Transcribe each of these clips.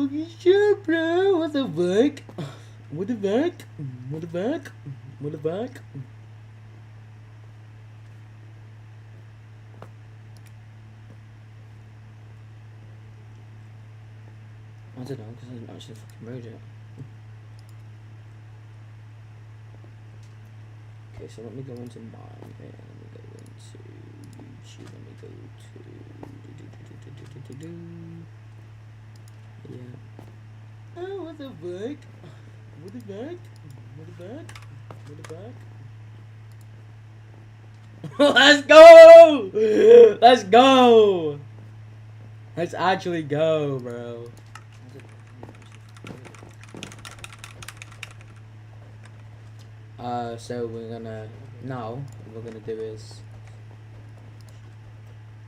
fucking shit, bro. What the fuck? What the fuck? What the fuck? What the fuck? I don't know, because I didn't actually fucking read it. Okay, so let me go into mine here. Let me go into YouTube. Let me go to. Yeah. Oh, what the fuck? What the fuck? What the fuck? What the fuck? Let's go! Let's go! Let's actually go, bro. So we're gonna now what we're gonna do is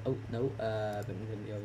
oh no, but we're gonna go.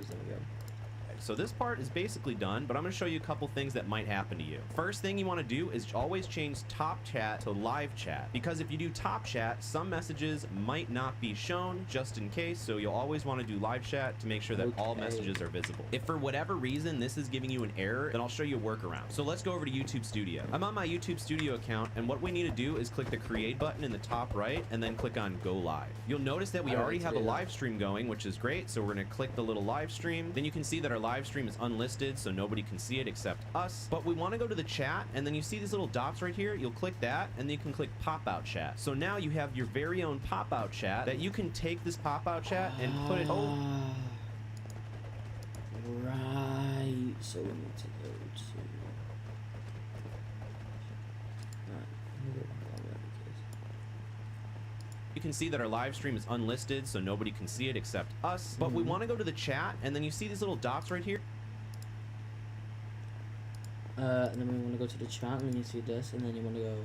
So this part is basically done, but I'm going to show you a couple things that might happen to you. First thing you want to do is always change top chat to live chat, because if you do top chat, some messages might not be shown just in case. So you'll always want to do live chat to make sure that all messages are visible. If for whatever reason this is giving you an error, then I'll show you a workaround. So let's go over to YouTube Studio. I'm on my YouTube Studio account, and what we need to do is click the create button in the top right and then click on go live. You'll notice that we already have a live stream going, which is great. So we're going to click the little live stream. Then you can see that our live stream is unlisted, so nobody can see it except us. But we want to go to the chat, and then you see these little dots right here. You'll click that, and then you can click pop out chat. So now you have your very own pop out chat that you can take this pop out chat and put it over. Right. So we need to go to. You can see that our live stream is unlisted, so nobody can see it except us. But we want to go to the chat, and then you see these little dots right here. And then we want to go to the chat, and then you see this, and then you want to go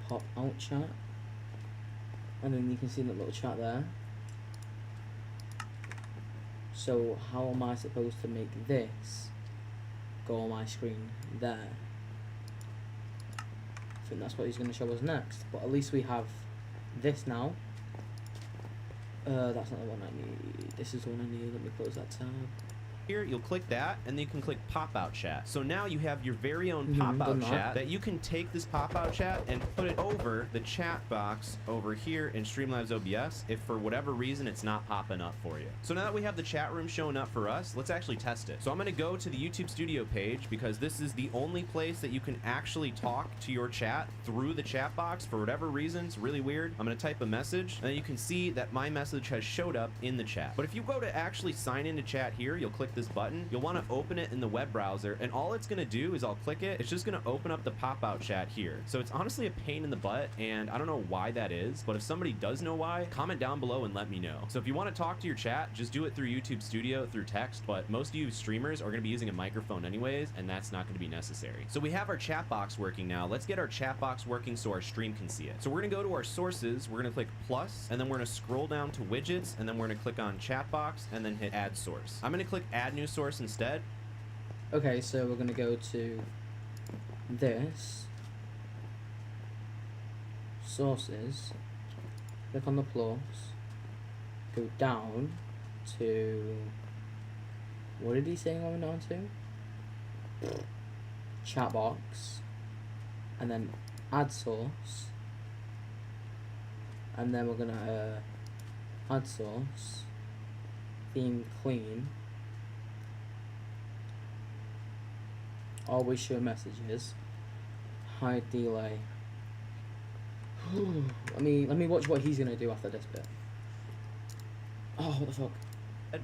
pop out chat, and then you can see the little chat there. So how am I supposed to make this go on my screen there? I think that's what he's going to show us next, but at least we have this now. That's not the one I need. This is the one I need. Let me close that tab. Here, you'll click that, and then you can click pop-out chat. So now you have your very own pop-out chat that you can take this pop-out chat and put it over the chat box over here in Streamlabs OBS if for whatever reason it's not popping up for you. So now that we have the chat room showing up for us, let's actually test it. So I'm going to go to the YouTube Studio page because this is the only place that you can actually talk to your chat through the chat box for whatever reason. It's really weird. I'm going to type a message, and you can see that my message has showed up in the chat. But if you go to actually sign into chat here, you'll click this button. You'll want to open it in the web browser, and all it's going to do is I'll click it. It's just going to open up the pop-out chat here. So it's honestly a pain in the butt, and I don't know why that is, but if somebody does know why, comment down below and let me know. So if you want to talk to your chat, just do it through YouTube Studio through text, but most of you streamers are going to be using a microphone anyways, and that's not going to be necessary. So we have our chat box working now. Let's get our chat box working so our stream can see it. So we're going to go to our sources. We're going to click plus, and then we're going to scroll down to widgets, and then we're going to click on chat box and then hit add source. I'm going to click add new source instead. Okay, so we're gonna go to this sources, click on the plus, go down to, what did he say going down to? Chat box, and then add source, and then we're gonna add source, theme clean, always show messages, hide delay. let me watch what he's gonna do after this bit. Oh, what the fuck?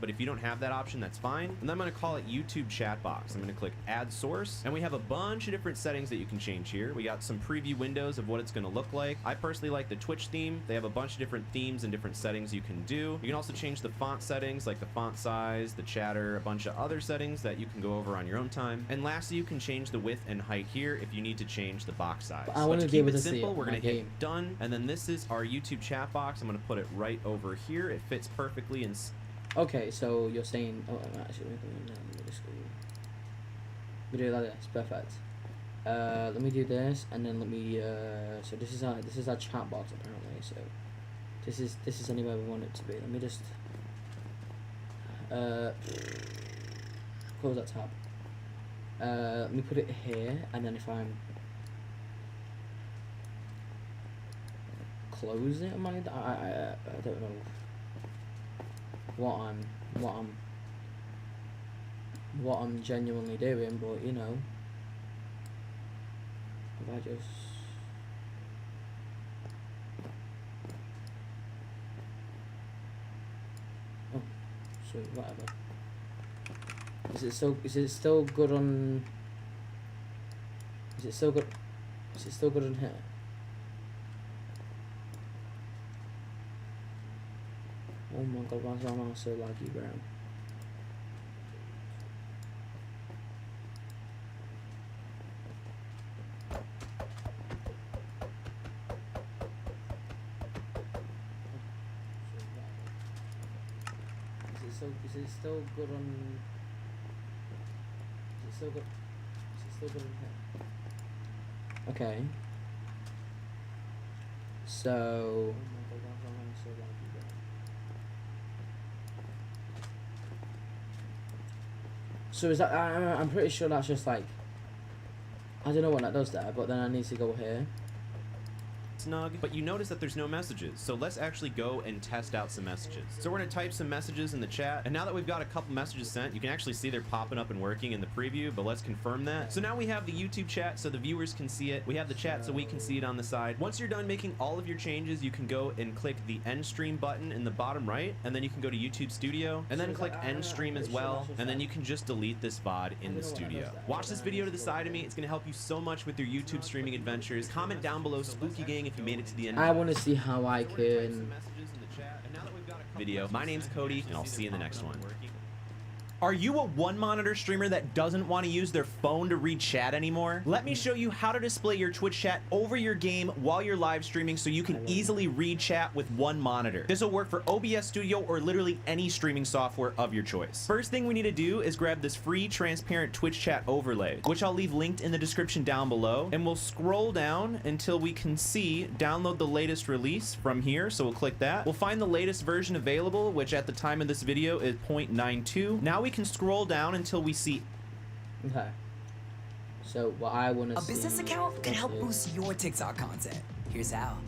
But if you don't have that option, that's fine. And then I'm going to call it YouTube chat box. I'm going to click add source, and we have a bunch of different settings that you can change here. We got some preview windows of what it's going to look like. I personally like the Twitch theme. They have a bunch of different themes and different settings you can do. You can also change the font settings, like the font size, the chatter, a bunch of other settings that you can go over on your own time. And lastly, you can change the width and height here if you need to change the box size. I want to keep it simple. We're going to hit done, and then this is our YouTube chat box. I'm going to put it right over here. It fits perfectly in. Okay, so you're saying, oh, actually, we do it like this, perfect. Let me do this, and then let me, so this is our chat box apparently, so this is anywhere we want it to be. Let me just, close that tab. Let me put it here, and then if I'm close it, I don't know what I'm genuinely doing, but you know, if I just sweet, whatever. Is it still good on? Is it still good on here? Oh my god, why is my mouse so laggy, bro? Is it still good on? Is it still good on here? Okay. So. Oh my god, why is my mouse so laggy, bro? So is that? I'm pretty sure that's just like. I don't know what that does there, but then I need to go here. Snug, but you notice that there's no messages. So let's actually go and test out some messages. So we're gonna type some messages in the chat, and now that we've got a couple messages sent, you can actually see they're popping up and working in the preview, but let's confirm that. So now we have the YouTube chat so the viewers can see it. We have the chat so we can see it on the side. Once you're done making all of your changes, you can go and click the end stream button in the bottom right, and then you can go to YouTube Studio, and then click end stream as well, and then you can just delete this VOD in the studio. Watch this video to the side of me. It's gonna help you so much with your YouTube streaming adventures. Comment down below, Spooky Gang, if you made it to the end. I want to see how I can video. My name's Cody, and I'll see you in the next one. Are you a one monitor streamer that doesn't want to use their phone to read chat anymore? Let me show you how to display your Twitch chat over your game while you're live streaming so you can easily read chat with one monitor. This will work for OBS Studio or literally any streaming software of your choice. First thing we need to do is grab this free transparent Twitch chat overlay, which I'll leave linked in the description down below, and we'll scroll down until we can see download the latest release from here. So we'll click that. We'll find the latest version available, which at the time of this video is 0.92. Now we can scroll down until we see. Okay. So what I want to see. A business account can help boost your TikTok content. Here's how.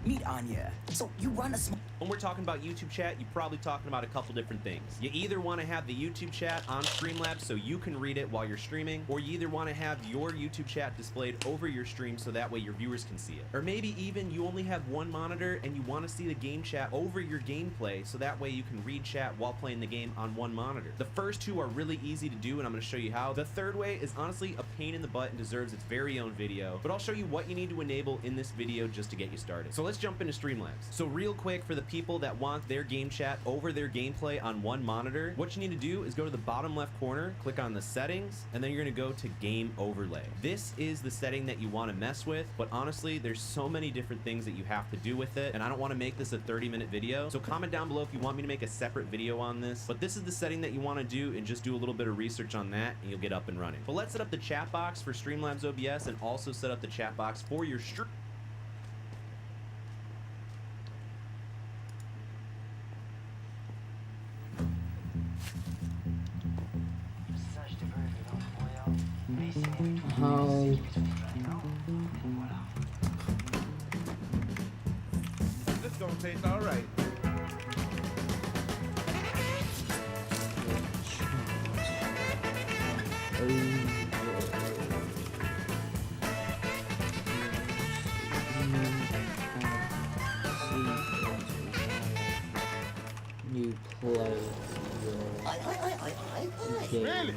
Meet Anya. So you run a small. When we're talking about YouTube chat, you're probably talking about a couple different things. You either want to have the YouTube chat on Streamlabs so you can read it while you're streaming, or you either want to have your YouTube chat displayed over your stream so that way your viewers can see it. Or maybe even you only have one monitor and you want to see the game chat over your gameplay so that way you can read chat while playing the game on one monitor. The first two are really easy to do, and I'm going to show you how. The third way is honestly a pain in the butt and deserves its very own video, but I'll show you what you need to enable in this video just to get you started. So let's jump into Streamlabs. So real quick, for the people that want their game chat over their gameplay on one monitor, what you need to do is go to the bottom left corner, click on the settings, and then you're going to go to game overlay. This is the setting that you want to mess with, but honestly there's so many different things that you have to do with it, and I don't want to make this a 30-minute video, so comment down below if you want me to make a separate video on this. But this is the setting that you want to do, and just do a little bit of research on that and you'll get up and running. But let's set up the chat box for Streamlabs OBS and also set up the chat box for your stream. How? This don't taste all right. You play your game. Really?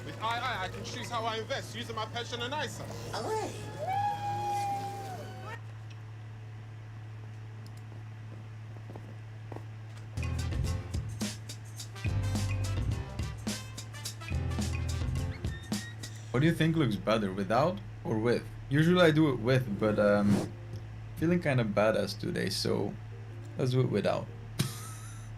With I can choose how I invest using my pension and ISA. What do you think looks better, without or with? Usually I do it with, but feeling kind of badass today, so let's do it without.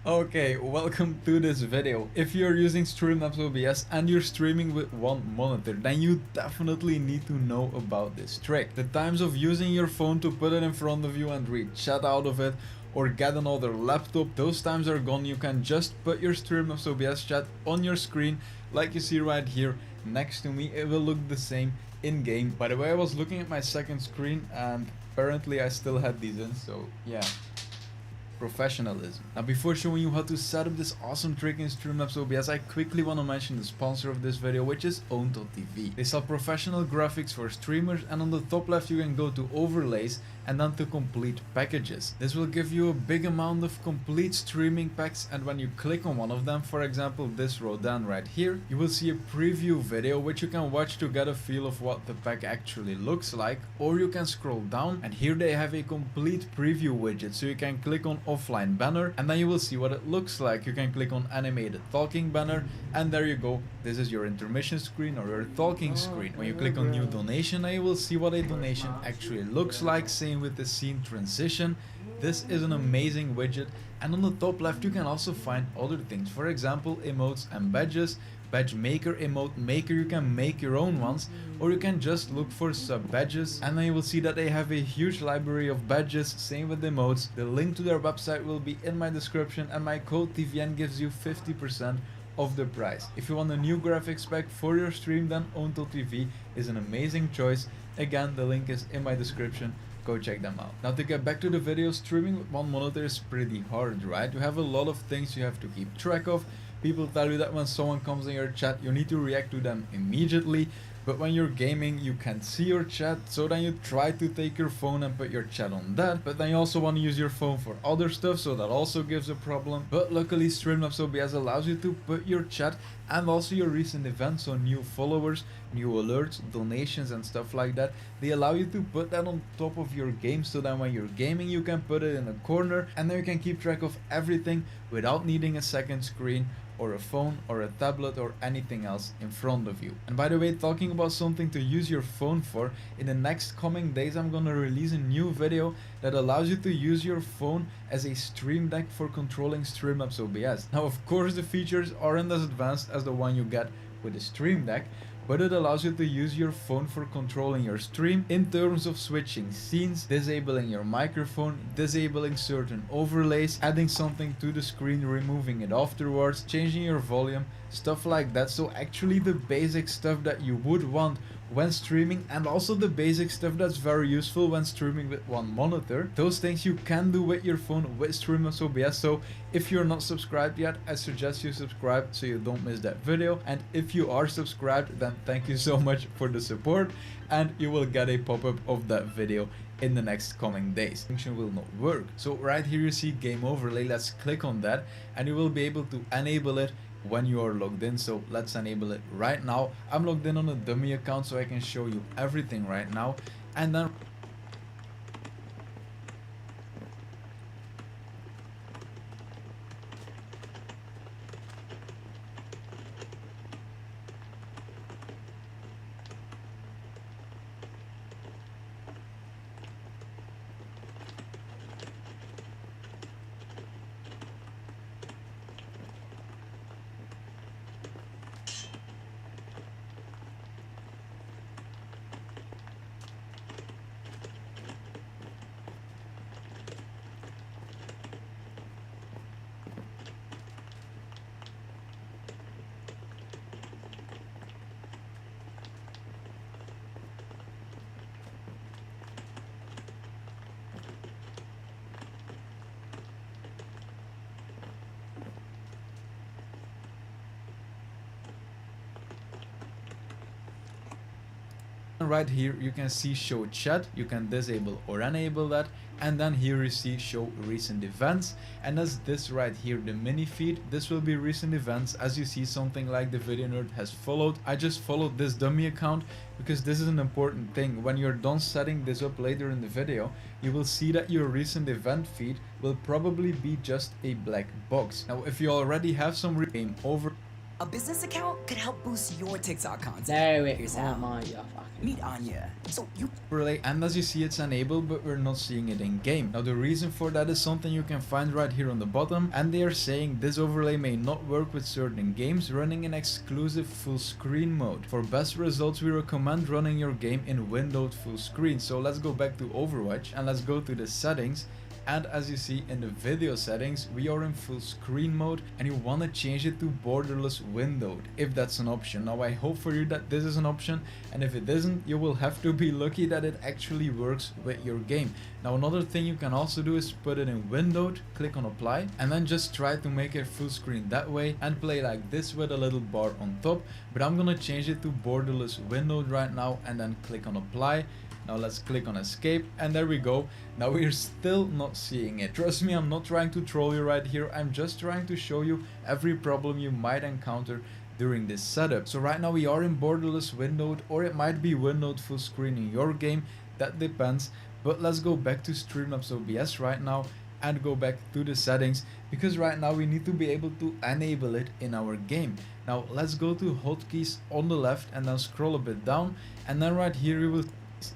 Okay, welcome to this video. If you're using Streamlabs OBS and you're streaming with one monitor, then you definitely need to know about this trick. The times of using your phone to put it in front of you and read chat out of it, or get another laptop, those times are gone. You can just put your Streamlabs OBS chat on your screen like you see right here, next to me, it will look the same in game. By the way, I was looking at my second screen and apparently I still had these in, so yeah. Professionalism. Now before showing you how to set up this awesome trick in Streamlabs OBS, I quickly want to mention the sponsor of this video, which is Own.tv. They sell professional graphics for streamers, and on the top left you can go to overlays and then to complete packages. This will give you a big amount of complete streaming packs, and when you click on one of them, for example this row down right here, you will see a preview video which you can watch to get a feel of what the pack actually looks like, or you can scroll down and here they have a complete preview widget, so you can click on offline banner and then you will see what it looks like. You can click on animated talking banner and there you go, this is your intermission screen or your talking screen. When you click on new donation, now you will see what a donation actually looks like. Same with the scene transition. This is an amazing widget, and on the top left you can also find other things, for example emotes and badges. Badge maker, emote maker, you can make your own ones, or you can just look for sub badges and then you will see that they have a huge library of badges. Same with emotes. The link to their website will be in my description, and my code TVN gives you 50% of the price. If you want a new graphics pack for your stream, then Own.tv is an amazing choice. Again, the link is in my description. Go check them out. Now to get back to the video, streaming with one monitor is pretty hard, right? You have a lot of things you have to keep track of. People tell you that when someone comes in your chat, you need to react to them immediately. But when you're gaming, you can't see your chat, so then you try to take your phone and put your chat on that, but then you also want to use your phone for other stuff, so that also gives a problem. But luckily Streamlabs OBS allows you to put your chat and also your recent events, so new followers, new alerts, donations and stuff like that. They allow you to put that on top of your game, so that when you're gaming you can put it in a corner and then you can keep track of everything without needing a second screen or a phone or a tablet or anything else in front of you. And by the way, talking about something to use your phone for, in the next coming days I'm gonna release a new video that allows you to use your phone as a stream deck for controlling Streamlabs OBS. Now of course the features aren't as advanced as the one you get with the Stream Deck, but it allows you to use your phone for controlling your stream in terms of switching scenes, disabling your microphone, disabling certain overlays, adding something to the screen, removing it afterwards, changing your volume, stuff like that. So actually the basic stuff that you would want when streaming, and also the basic stuff that's very useful when streaming with one monitor. Those things you can do with your phone with Streamlabs OBS. So if you're not subscribed yet, I suggest you subscribe so you don't miss that video. And if you are subscribed, then thank you so much for the support, and you will get a pop-up of that video in the next coming days. Function will not work. So right here you see game overlay. Let's click on that and you will be able to enable it when you are logged in. So let's enable it right now. I'm logged in on a dummy account so I can show you everything right now. And then right here you can see show chat. You can disable or enable that, and then here you see show recent events, and as this right here, the mini feed, this will be recent events. As you see, something like the video nerd has followed. I just followed this dummy account because this is an important thing. When you're done setting this up later in the video, you will see that your recent event feed will probably be just a black box. Now if you already have some game over, A business account could help boost your TikTok content. There it Here's is. how. My fucking. Meet Anya. So you overlay, and as you see it's enabled, but we're not seeing it in game. Now the reason for that is something you can find right here on the bottom, and they are saying this overlay may not work with certain games running in exclusive full screen mode. For best results we recommend running your game in windowed full screen. So let's go back to Overwatch and let's go to the settings, And as you see in the video settings, we are in full screen mode, and you want to change it to borderless windowed if that's an option. Now I hope for you that this is an option, and if it isn't, you will have to be lucky that it actually works with your game. Now another thing you can also do is put it in windowed, click on apply, and then just try to make it full screen that way and play like this with a little bar on top. But I'm gonna change it to borderless windowed right now, and then click on apply. Now let's click on escape, and there we go. Now we're still not seeing it. Trust me, I'm not trying to troll you right here. I'm just trying to show you every problem you might encounter during this setup. So right now we are in borderless windowed, or it might be windowed full screen in your game. That depends. But let's go back to Streamlabs OBS right now and go back to the settings, because right now we need to be able to enable it in our game. Now let's go to hotkeys on the left and then scroll a bit down, and then right here we will.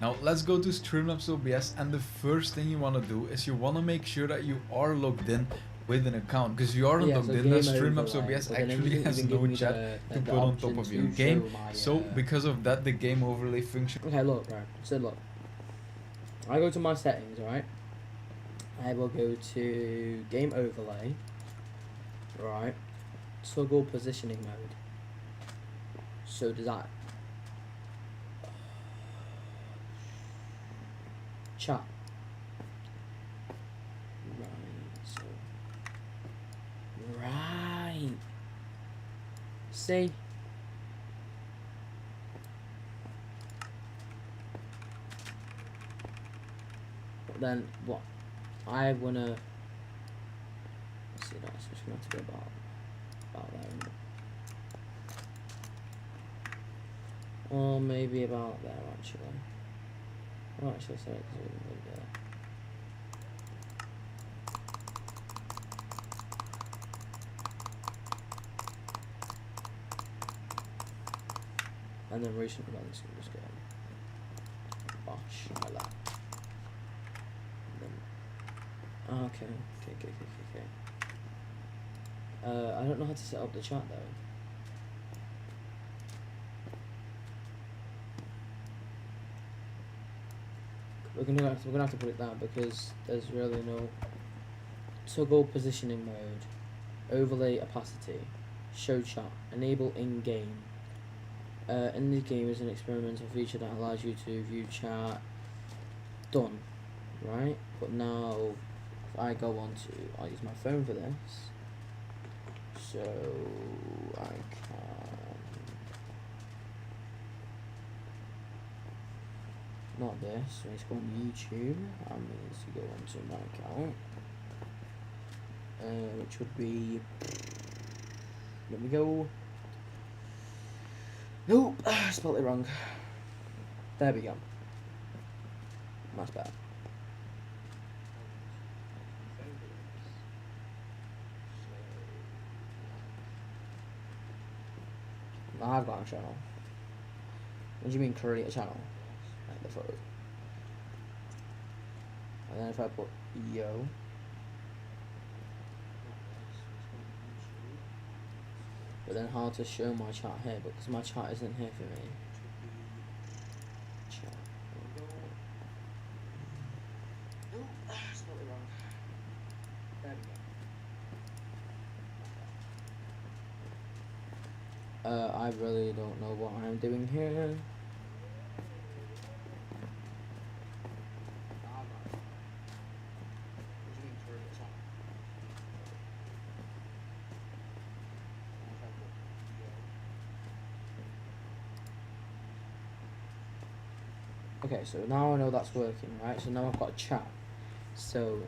Now let's go to Streamlabs OBS, and the first thing you want to do is you want to make sure that you are logged in with an account, because you aren't logged in, then Streamlabs OBS actually has no chat to put on top of your game. So because of that, the game overlay function. Okay, look, right. So look, I go to my settings, right? I will go to game overlay, right? Toggle positioning mode. So does that chat. Right, so right. See? But then what I wanna see, that's just going to be about there, isn't it? Or maybe about there actually. Oh, actually, sorry, because we didn't really do that. And then recent events, we'll just go bosh like that. And then, oh, okay. I don't know how to set up the chat though. We're gonna have to put it down because there's really no toggle positioning mode, overlay opacity, show chat, enable in game. In the game is an experimental feature that allows you to view chat. Done, right? But now if I go on to, I'll use my phone for this, so I can. Not this, so let's go on YouTube, and let's go onto my account, which would be, let me go, nope, I spelled it wrong, there we go, that's better. I've got a channel. What do you mean create a channel? Like the photo. And then if I put yo, but then how to show my chat here, because my chat isn't here for me. Chat. Nope, spelled it wrong. There we go. I really don't know what I'm doing here. Okay, so now I know that's working, right? So now I've got a chat. So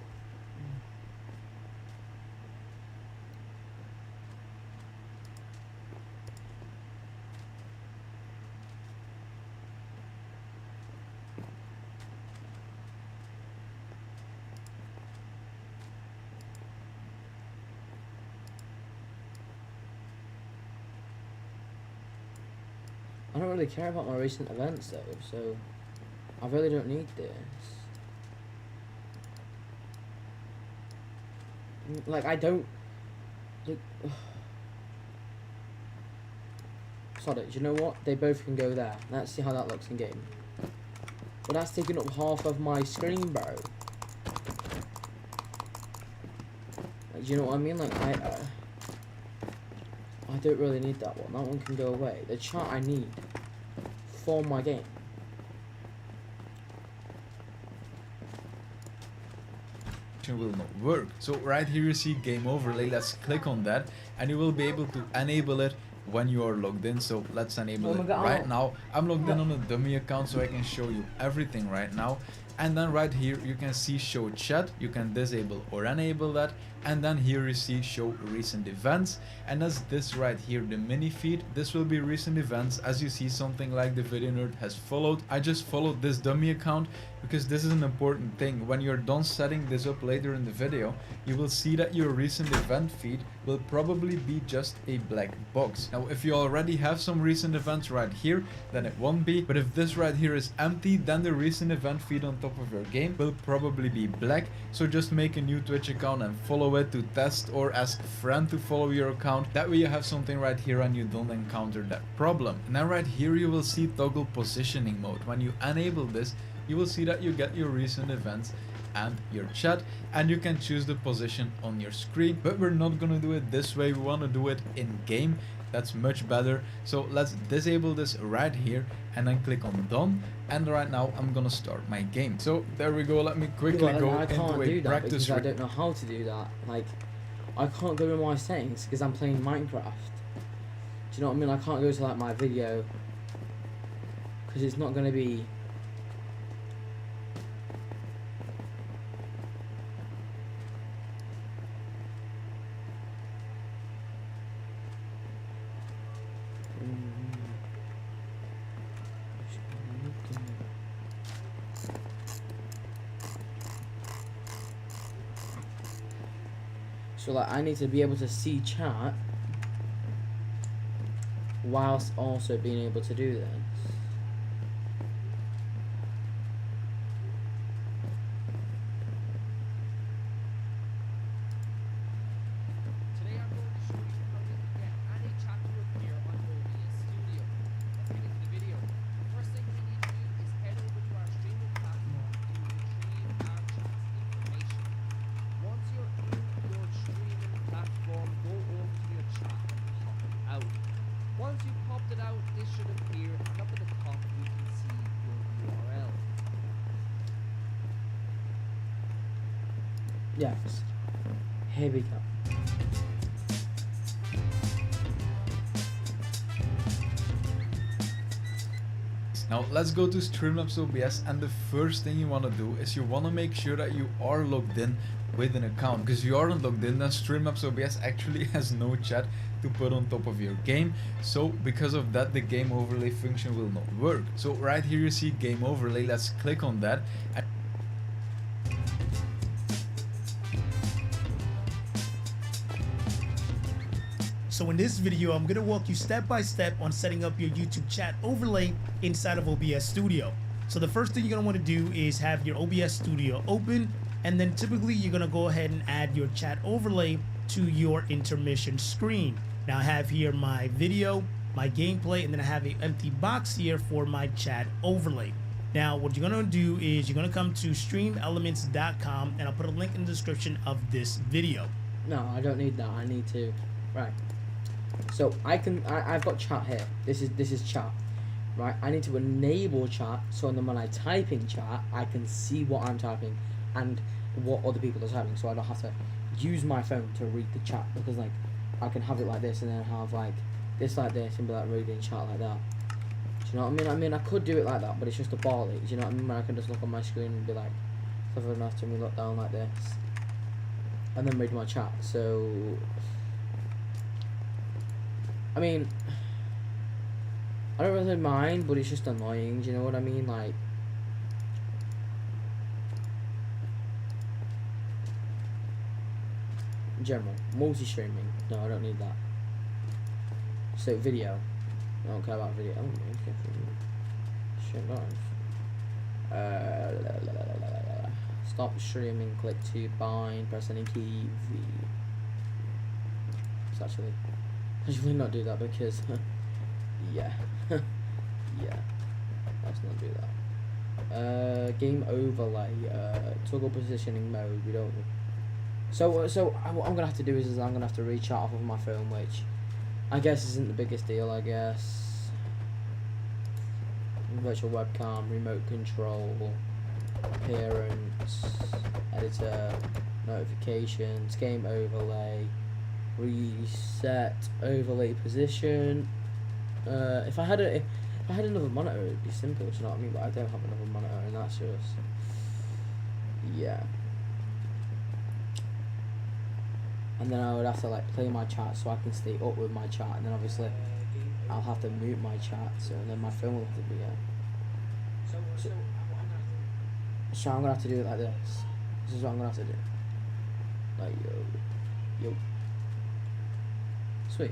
I don't really care about my recent events though, so I really don't need this. Like, I don't... Like, sorry, do you know what? They both can go there. Let's see how that looks in game. But that's taking up half of my screen, bro. Do you know what I mean? Like I don't really need that one. That one can go away. The chat I need for my game. Will not work. So right here you see game overlay. Let's click on that and you will be able to enable it when you are logged in. So let's enable it right now. I'm logged in on a dummy account so I can show you everything right now. And then right here you can see show chat. You can disable or enable that. And then here you see show recent events, and as this right here, the mini feed, this will be recent events. As you see, something like the video nerd has followed. I just followed this dummy account because this is an important thing. When you're done setting this up later in the video, you will see that your recent event feed will probably be just a black box. Now if you already have some recent events right here, then it won't be, but if this right here is empty, then the recent event feed on top of your game will probably be black. So just make a new Twitch account and follow it to test, or ask a friend to follow your account. That way you have something right here and you don't encounter that problem. And then right here you will see toggle positioning mode. When you enable this, you will see that you get your recent events and your chat, and you can choose the position on your screen. But we're not gonna do it this way, we want to do it in game. That's much better. So let's disable this right here and then click on done. And right now I'm gonna start my game. So there we go. Let me quickly go into a practice. I don't know how to do that. Like I can't go in my settings because I'm playing Minecraft. Do you know what I mean? I can't go to like my video because it's not gonna be. So like I need to be able to see chat whilst also being able to do this. Today I'm going to show you how to get any chat to appear on OBS Studio. Let's get into the video. The first thing we need to do is head over to our streaming platform to retrieve our chat's information. Once you're in your streaming platform, go over to your chat and pop it out. Once you've popped it out, this should appear, and up at the top you can see your URL. Yes. Here we go. Now let's go to Streamlabs OBS, and the first thing you want to do is you want to make sure that you are logged in with an account, because you aren't logged in, then Streamlabs OBS actually has no chat to put on top of your game. So because of that, the game overlay function will not work. So right here you see game overlay. Let's click on that. So in this video, I'm gonna walk you step by step on setting up your YouTube chat overlay inside of OBS Studio. So the first thing you're gonna wanna do is have your OBS Studio open, and then typically you're gonna go ahead and add your chat overlay to your intermission screen. Now I have here my video, my gameplay, and then I have an empty box here for my chat overlay. Now what you're gonna do is you're gonna come to streamelements.com, and I'll put a link in the description of this video. No, I don't need that. I need to. Right. So I've got chat here. This is chat. Right. I need to enable chat so then when I type in chat, I can see what I'm typing and what other people are typing, so I don't have to use my phone to read the chat, because like I can have it like this and then have like this and be like reading chat like that. Do you know what I mean? I mean I could do it like that, but it's just a barley. Do you know what I mean? Where I can just look on my screen and be like, if I have to look down like this and then read my chat. So I mean, I don't really mind, but it's just annoying. Do you know what I mean? Like, general multi-streaming. No, I don't need that. So video. I don't care about video. Oh, okay. Shit, guys. Stop streaming. Click to bind. Press any key. V. It's actually. I should not do that because, yeah, yeah, let's not do that. Game overlay, toggle positioning mode, we don't So what I'm gonna have to do is I'm gonna have to reach out off of my phone, which I guess isn't the biggest deal. I guess virtual webcam, remote control, appearance, editor, notifications, game overlay, reset overlay position. If I had another monitor, it'd be simple. Do you know what I mean? But I don't have another monitor, and that's just yeah. And then I would have to like play my chat so I can stay up with my chat, and then obviously I'll have to mute my chat, so then my phone will have to be so I'm gonna have to do it like this. This is what I'm gonna have to do. Like yo. Sweet.